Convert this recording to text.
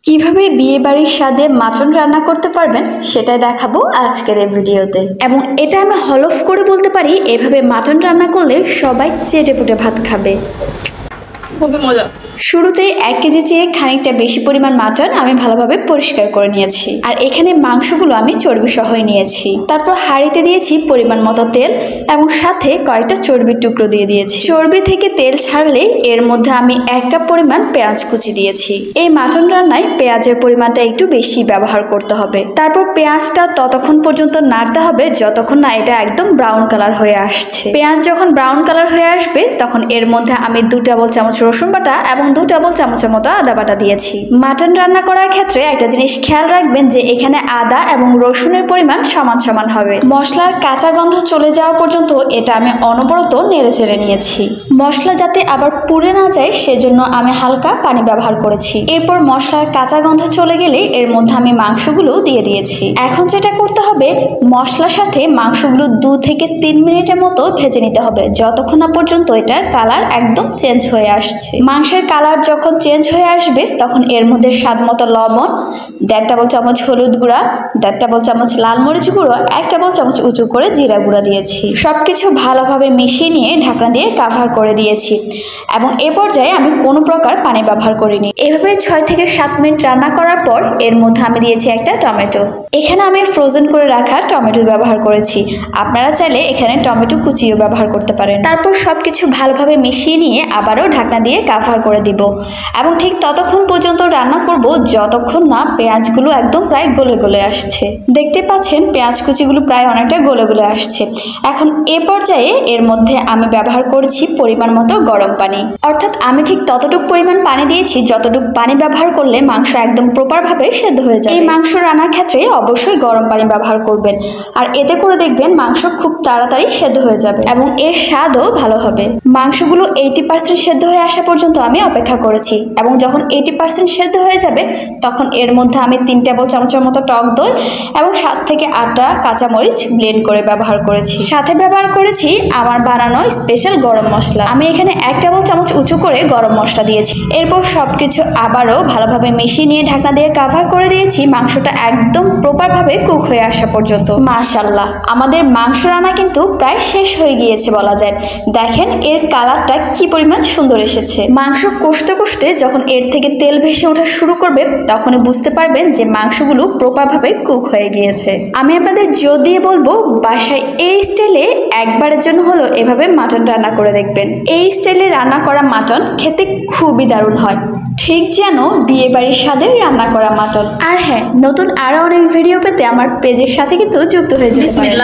কিভাবে বিয়ে বাড়ির স্বাদে মাটন রান্না করতে পারবেন সেটাই দেখাবো আজকের এই ভিডিওতে। এবং এটা আমি হলফ করে বলতে পারি, এভাবে মাটন রান্না করলে সবাই চেটেপুটে ভাত খাবে। খুবই মজা। শুরুতে 1 কেজি চেয়ে খানিকটা বেশি পরিমাণ মাটন আমি ভালোভাবে পরিষ্কার করে নিয়েছি। আর এখানে মাংসগুলো আমি চর্বি সহই নিয়েছি। তারপর হাঁড়িতে দিয়েছি পরিমাণ মতো তেল এবং সাথে কয়েকটা চর্বির টুকরো দিয়ে দিয়েছি। চর্বি থেকে তেল ছাড়লে এর মধ্যে আমি 1 কাপ পরিমাণ পেঁয়াজ কুচি দিয়েছি। এই মাটন রান্নায় পেঁয়াজের পরিমাণটা একটু বেশি ব্যবহার করতে হবে। তারপর পেঁয়াজটা ততক্ষণ পর্যন্ত নাড়তে হবে যতক্ষণ না এটা একদম ব্রাউন কালার হয়ে আসছে। পেঁয়াজ যখন ব্রাউন কালার হয়ে আসবে তখন এর মধ্যে আমি 2 টেবিল চামচ রসুন বাটা এবং 2 টেবিল চামচের মতো আদা বাটা দিয়েছি। মাটন রান্না করার ক্ষেত্রে একটা জিনিস খেয়াল রাখবেন যে এখানে আদা এবং রসুনের পরিমাণ সমান সমান হবে। মশলার কাঁচা গন্ধ চলে যাওয়া পর্যন্ত এটা আমি অনবরত নেড়ে চেড়ে নিয়েছি। মশলা যাতে আবার পুড়ে না যায় সেজন্য আমি হালকা পানি ব্যবহার করেছি। এরপর মশলার কাঁচা গন্ধ চলে গেলে এর মধ্যে আমি মাংসগুলো দিয়ে দিয়েছি। এখন যেটা করতে হবে, মশলার সাথে মাংসগুলো 2 থেকে 3 মিনিটের মতো ভেজে নিতে হবে, যতক্ষণ না পর্যন্ত এটার কালার একদম চেঞ্জ হয়ে আসছে। মাংসের কালার যখন চেঞ্জ হয়ে আসবে তখন এর মধ্যে স্বাদ মতো লবণ, 1.5 টেবিল চামচ হলুদ গুঁড়া, 1.5 টেবিল চামচ লাল মরিচ গুঁড়ো, 1 টেবিল চামচ উঁচু করে জিরা গুঁড়া দিয়েছি। সবকিছু ভালোভাবে মিশিয়ে নিয়ে ঢাকনা দিয়ে কাভার করে দিয়েছি এবং এ পর্যায়ে আমি কোনো প্রকার পানি ব্যবহার করিনি। এভাবে 6 থেকে 7 মিনিট রান্না করার পর এর মধ্যে আমি দিয়েছি একটা টমেটো। এখানে আমি ফ্রোজেন করে রাখা টমেটো ব্যবহার করেছি। আপনারা চাইলে এখানে টমেটো কুচিও ব্যবহার করতে পারেন। তারপর সবকিছু ভালোভাবে মিশিয়ে নিয়ে আবারও ঢাকনা দিয়ে কাভার করে দিব এবং ঠিক ততক্ষণ পর্যন্ত রান্না করব যতক্ষণ না পেঁয়াজগুলো একদম প্রায় গলে গলে আসছে। দেখতে পাচ্ছেন পেঁয়াজ কুচিগুলো প্রায় অনেকটা গলে গলে আসছে। এখন এ পর্যায়ে এর মধ্যে আমি ব্যবহার করছি পরিমাণ মতো গরম পানি। অর্থাৎ আমি ঠিক ততটুকু পরিমাণ পানি দিয়েছি যতটুকু পানি ব্যবহার করলে মাংস একদম প্রপারভাবে সেদ্ধ হয়ে যায়। এই মাংস রান্নার ক্ষেত্রে অবশ্যই গরম পানি ব্যবহার করবেন, আর এতে করে দেখবেন মাংস খুব তাড়াতাড়ি সেদ্ধ হয়ে যাবে এবং এর স্বাদও ভালো হবে। মাংসগুলো 80% সেদ্ধ হয়ে আসা পর্যন্ত আমি অপেক্ষা করেছি এবং যখন 80% সেদ্ধ হয়ে যাবে তখন এর মধ্যে আমি 3 টেবিল চামচের মতো টক দই এবং 7 থেকে 8টা কাঁচামরিচ ব্লেন্ড করে ব্যবহার করেছি। সাথে ব্যবহার করেছি আমার বানানো স্পেশাল গরম মশলা। আমি এখানে 1 টেবিল চামচ উঁচু করে গরম মশলা দিয়েছি। এরপর সবকিছু আবারও ভালোভাবে মিশিয়ে নিয়ে ঢাকনা দিয়ে কাভার করে দিয়েছি মাংসটা একদম প্রপারভাবে কুক হয়ে আসা পর্যন্ত। মাশাআল্লাহ, আমাদের মাংস রান্না কিন্তু প্রায় শেষ হয়ে গিয়েছে বলা যায়। দেখেন এর কালারটা কি পরিমাণ সুন্দর এসেছে। মাংস কষতে কষতে যখন এর থেকে তেল ভেসে ওঠা শুরু করবে তখনই বুঝতে পারবেন যে মাংসগুলো প্রপারভাবে কুক হয়ে গিয়েছে। আমি আপনাদের জোর দিয়ে বলবো বাসায় এই স্টাইলে একবারের জন্য হলো এভাবে মাটন রান্না করে দেখবেন। এই স্টাইলে রান্না করা মাটন খেতে খুবই দারুণ হয়, ঠিক যেন বিয়ে বাড়ির স্বাদে রান্না করা মাটন। আর হ্যাঁ, নতুন আরো অনেক ভিডিও পেতে আমার পেজের সাথে কিন্তু যুক্ত হয়ে যেতে পারেন।